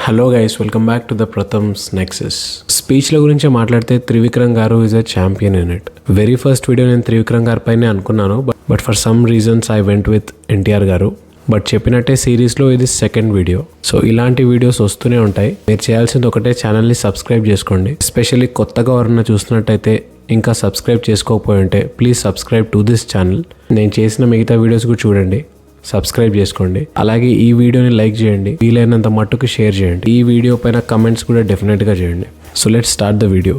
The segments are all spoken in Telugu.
Hello guys, welcome back to the ప్రథమ్స్ నెక్సస్. స్పీచ్ల గురించి మాట్లాడితే త్రివిక్రమ్ గారు is a champion in it. Very first video నేను త్రివిక్రమ్ గారి పైనే అనుకున్నాను, but for some reasons I went with NTR గారు. బట్ చెప్పినట్టే సిరీస్లో ఇది సెకండ్ వీడియో. సో ఇలాంటి వీడియోస్ వస్తూనే ఉంటాయి. మీరు చేయాల్సింది ఒకటే, ఛానల్ని సబ్స్క్రైబ్ చేసుకోండి. ఎస్పెషల్లీ కొత్తగా ఎవరన్నా చూస్తున్నట్టయితే, ఇంకా సబ్స్క్రైబ్ చేసుకోకపోయి ఉంటే please subscribe to this channel. నేను చేసిన మిగతా వీడియోస్ కూడా చూడండి, సబ్స్క్రైబ్ చేసుకోండి. అలాగే ఈ వీడియోని లైక్ చేయండి, వీలైనంత మట్టుకు షేర్ చేయండి. ఈ వీడియో పైన కమెంట్స్ కూడా డెఫినెట్గా చేయండి. So let's start the video.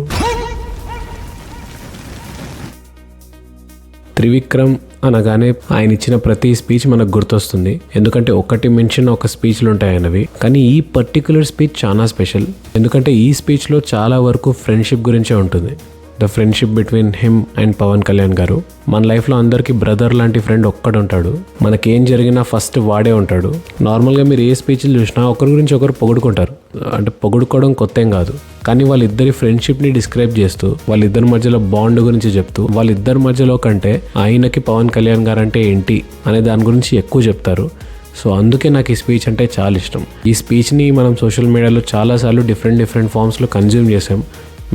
Trivikram అనగానే ఆయన ఇచ్చిన ప్రతి స్పీచ్ మనకు గుర్తొస్తుంది. ఎందుకంటే ఒకటి మెన్షన్ ఒక స్పీచ్లు ఉంటాయి ఆయనవి. కానీ ఈ పర్టికులర్ స్పీచ్ చాలా స్పెషల్. ఎందుకంటే ఈ స్పీచ్లో చాలా వరకు ఫ్రెండ్షిప్ గురించే ఉంటుంది. The friendship between him and Pavan Kalyan గారు. మన లైఫ్లో అందరికీ బ్రదర్ లాంటి ఫ్రెండ్ ఒక్కడు ఉంటాడు. మనకేం జరిగినా ఫస్ట్ వాడే ఉంటాడు. నార్మల్గా మీరు ఏ స్పీచ్లు చూసినా ఒకరి గురించి ఒకరు పొగుడుకుంటారు. అంటే పొగుడుకోవడం కొత్త ఏం కాదు, కానీ వాళ్ళిద్దరి ఫ్రెండ్షిప్ని డిస్క్రైబ్ చేస్తూ, వాళ్ళిద్దరి మధ్యలో బాండ్ గురించి చెప్తూ, వాళ్ళిద్దరి మధ్యలో కంటే ఆయనకి పవన్ కళ్యాణ్ గారు అంటే ఏంటి అనే దాని గురించి ఎక్కువ చెప్తారు. సో అందుకే నాకు ఈ స్పీచ్ అంటే చాలా ఇష్టం. ఈ స్పీచ్ని మనం సోషల్ మీడియాలో చాలాసార్లు డిఫరెంట్ ఫామ్స్లో కన్జ్యూమ్ చేసాం.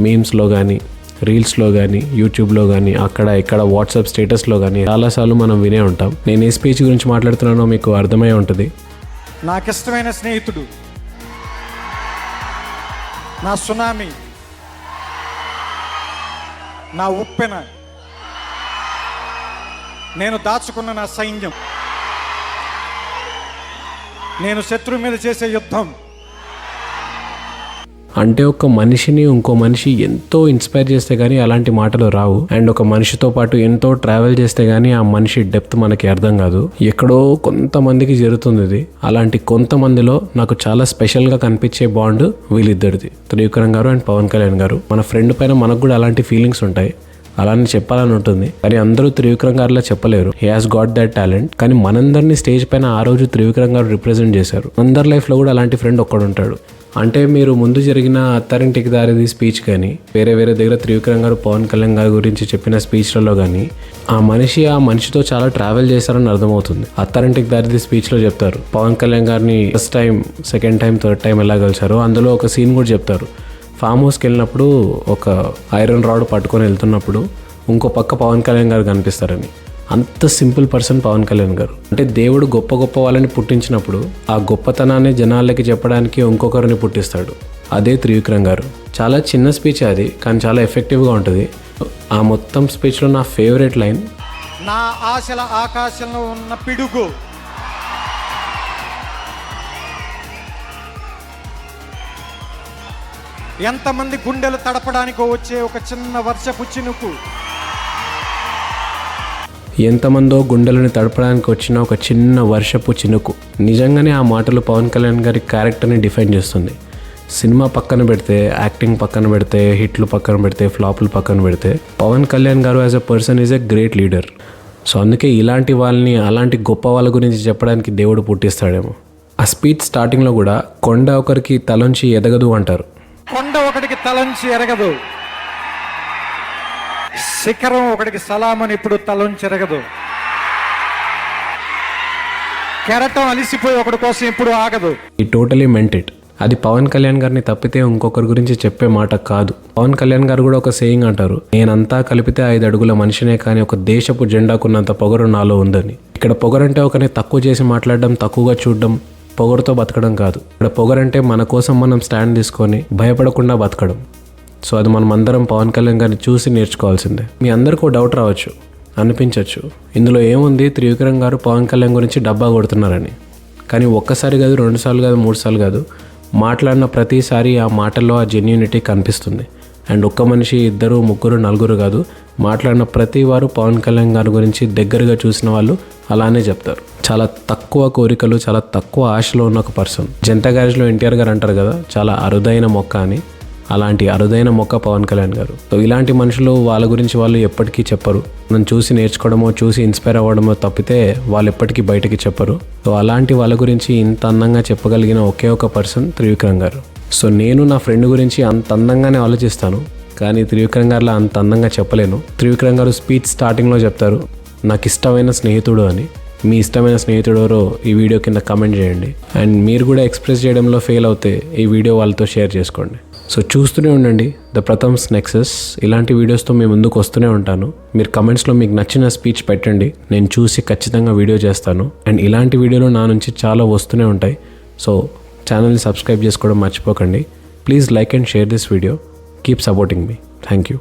మీమ్స్లో కానీ, రీల్స్లో కానీ, యూట్యూబ్లో కానీ, అక్కడ ఇక్కడ వాట్సాప్ స్టేటస్లో కానీ చాలాసార్లు మనం వినే ఉంటాం. నేను ఏ స్పీచ్ గురించి మాట్లాడుతున్నానో మీకు అర్థమై ఉంటుంది. నాకు ఇష్టమైన స్నేహితుడు, నా సునామీ, నా ఉప్పెన, నేను దాచుకున్న నా సైన్యం, నేను శత్రువు మీద చేసే యుద్ధం. అంటే ఒక మనిషిని ఇంకో మనిషి ఎంతో ఇన్స్పైర్ చేస్తే కానీ అలాంటి మాటలు రావు. అండ్ ఒక మనిషితో పాటు ఎంతో ట్రావెల్ చేస్తే కానీ ఆ మనిషి డెప్త్ మనకి అర్థం కాదు. ఎక్కడో కొంతమందికి జరుగుతుంది ఇది. అలాంటి కొంతమందిలో నాకు చాలా స్పెషల్గా కనిపించే బాండ్ వీళ్ళిద్దరిది, త్రివిక్రమ్ గారు అండ్ పవన్ కళ్యాణ్ గారు. మన ఫ్రెండ్ పైన మనకు కూడా అలాంటి ఫీలింగ్స్ ఉంటాయి, అలానే చెప్పాలని ఉంటుంది. కానీ అందరూ త్రివిక్రమ్ గారిలా చెప్పలేరు. He has got that talent. కానీ మనందరినీ స్టేజ్ పైన ఆ రోజు త్రివిక్రమ్ గారు రిప్రజెంట్ చేశారు. అందరి లైఫ్లో కూడా అలాంటి ఫ్రెండ్ ఒక్కడు ఉంటాడు. అంటే మీరు ముందు జరిగిన అత్తారింటికి దారిది స్పీచ్ కానీ, వేరే దగ్గర త్రివిక్రమ్ గారు పవన్ కళ్యాణ్ గారి గురించి చెప్పిన స్పీచ్లలో కానీ ఆ మనిషితో చాలా ట్రావెల్ చేశారని అర్థమవుతుంది. అత్తారింటికి దారిది స్పీచ్లో చెప్తారు పవన్ కళ్యాణ్ గారిని first time, second time, third time ఎలా కలిసారో. అందులో ఒక సీన్ కూడా చెప్తారు. ఫామ్ హౌస్కి వెళ్ళినప్పుడు ఒక ఐరన్ రాడ్ పట్టుకొని వెళ్తున్నప్పుడు ఇంకో పక్క పవన్ కళ్యాణ్ గారు కనిపిస్తారని. అంత సింపుల్ పర్సన్ పవన్ కళ్యాణ్ గారు. అంటే దేవుడు గొప్ప వాళ్ళని పుట్టించినప్పుడు ఆ గొప్పతనాన్ని జనాలకి చెప్పడానికి ఇంకొకరిని పుట్టిస్తాడు. అదే త్రివిక్రమ్ గారు. చాలా చిన్న స్పీచ్ అది, కానీ చాలా ఎఫెక్టివ్గా ఉంటుంది. ఆ మొత్తం స్పీచ్లో నా ఫేవరెట్ లైన్, నా ఆశల ఆకాశంలో ఉన్న పిడుగు, ఎంతమంది గుండెలు తడపడానికి వచ్చే ఒక చిన్న వర్షపు చినుకు, ఎంతమందో గుండెలను తడపడానికి వచ్చిన ఒక చిన్న వర్షపు చినుకు. నిజంగానే ఆ మాటలు పవన్ కళ్యాణ్ గారి క్యారెక్టర్ని డిఫైన్ చేస్తుంది. సినిమా పక్కన పెడితే, యాక్టింగ్ పక్కన పెడితే, హిట్లు పక్కన పెడితే, ఫ్లాపులు పక్కన పెడితే, పవన్ కళ్యాణ్ గారు as a person is a great leader. So అందుకే ఇలాంటి వాళ్ళని, అలాంటి గొప్ప వాళ్ళ గురించి చెప్పడానికి దేవుడు పుట్టిస్తాడేమో. ఆ స్పీచ్ స్టార్టింగ్లో కూడా కొండ ఒకరికి తలంచి ఎదగదు అంటారు. కొండ ఒకటికి తలంచి ఎరగదు, శిఖరం ఒకటికి సలామని ఇప్పుడు తలంచి ఎరగదు, కెరటం అలిసిపోయి ఒకటి కోసం ఇప్పుడు ఆగదు. ఈ టోటలీ మెంట్ ఇట్. అది పవన్ కళ్యాణ్ గారిని తప్పితే ఇంకొకరి గురించి చెప్పే మాట కాదు. పవన్ కళ్యాణ్ గారు కూడా ఒక సేయింగ్ అంటారు, నేనంతా కలిపితే 5 అడుగుల మనిషినే కానీ ఒక దేశపు జెండాకున్నంత పొగరు నాలో ఉందని. ఇక్కడ పొగరంటే ఒకరిని తక్కువ చేసి మాట్లాడడం, తక్కువగా చూడడం, పొగరుతో బతకడం కాదు. ఇక్కడ పొగరంటే మన కోసం మనం స్టాండ్ తీసుకొని భయపడకుండా బతకడం. సో అది మనం అందరం పవన్ కళ్యాణ్ గారిని చూసి నేర్చుకోవాల్సిందే. మీ అందరికీ డౌట్ రావచ్చు, అనిపించవచ్చు, ఇందులో ఏముంది త్రివిక్రమ్ గారు పవన్ కళ్యాణ్ గురించి డబ్బా కొడుతున్నారని. కానీ ఒక్కసారి కాదు, 2 సార్లు కాదు, 3 సార్లు కాదు, మాట్లాడిన ప్రతిసారి ఆ మాటల్లో ఆ జెన్యూనిటీ కనిపిస్తుంది. అండ్ ఒక్క మనిషి, 2, 3, 4 కాదు, మాట్లాడిన ప్రతి వారు పవన్ కళ్యాణ్ గారి గురించి దగ్గరగా చూసిన వాళ్ళు అలానే చెప్తారు. చాలా తక్కువ కోరికలు, చాలా తక్కువ ఆశలో ఉన్న ఒక పర్సన్. జనతా గ్యారేజ్లో ఎన్టీఆర్ గారు అంటారు కదా, చాలా అరుదైన మొక్క అని. అలాంటి అరుదైన మొక్క పవన్ కళ్యాణ్ గారు. సో ఇలాంటి మనుషులు వాళ్ళ గురించి వాళ్ళు ఎప్పటికీ చెప్పరు. మనం చూసి నేర్చుకోవడమో, చూసి ఇన్స్పైర్ అవ్వడమో తప్పితే వాళ్ళు ఎప్పటికీ బయటకి చెప్పరు. సో అలాంటి వాళ్ళ గురించి ఇంత అందంగా చెప్పగలిగిన ఒకే ఒక పర్సన్ త్రివిక్రమ్ గారు. సో నేను నా ఫ్రెండ్ గురించి అంత అందంగానే ఆలోచిస్తాను, కానీ త్రివిక్రమ్ గారిలో అంత అందంగా చెప్పలేను. త్రివిక్రమ్ గారు స్పీచ్ స్టార్టింగ్లో చెప్తారు, నాకు ఇష్టమైన స్నేహితుడు అని. మీ ఇష్టమైన స్నేహితుడు ఎవరో ఈ వీడియో కింద కమెంట్ చేయండి. అండ్ మీరు కూడా ఎక్స్ప్రెస్ చేయడంలో ఫెయిల్ అవుతే ఈ వీడియో వాళ్ళతో షేర్ చేసుకోండి. సో చూస్తూనే ఉండండి ద ప్రథమ్స్ నెక్సస్. ఇలాంటి వీడియోస్తో మేము ముందుకు వస్తూనే ఉంటాను. మీరు కమెంట్స్లో మీకు నచ్చిన స్పీచ్ పెట్టండి, నేను చూసి ఖచ్చితంగా వీడియో చేస్తాను. అండ్ ఇలాంటి వీడియోలు నా నుంచి చాలా వస్తూనే ఉంటాయి. సో ఛానల్ని సబ్స్క్రైబ్ చేసుకోవడం మర్చిపోకండి. Please like and share this video. Keep supporting me. Thank you.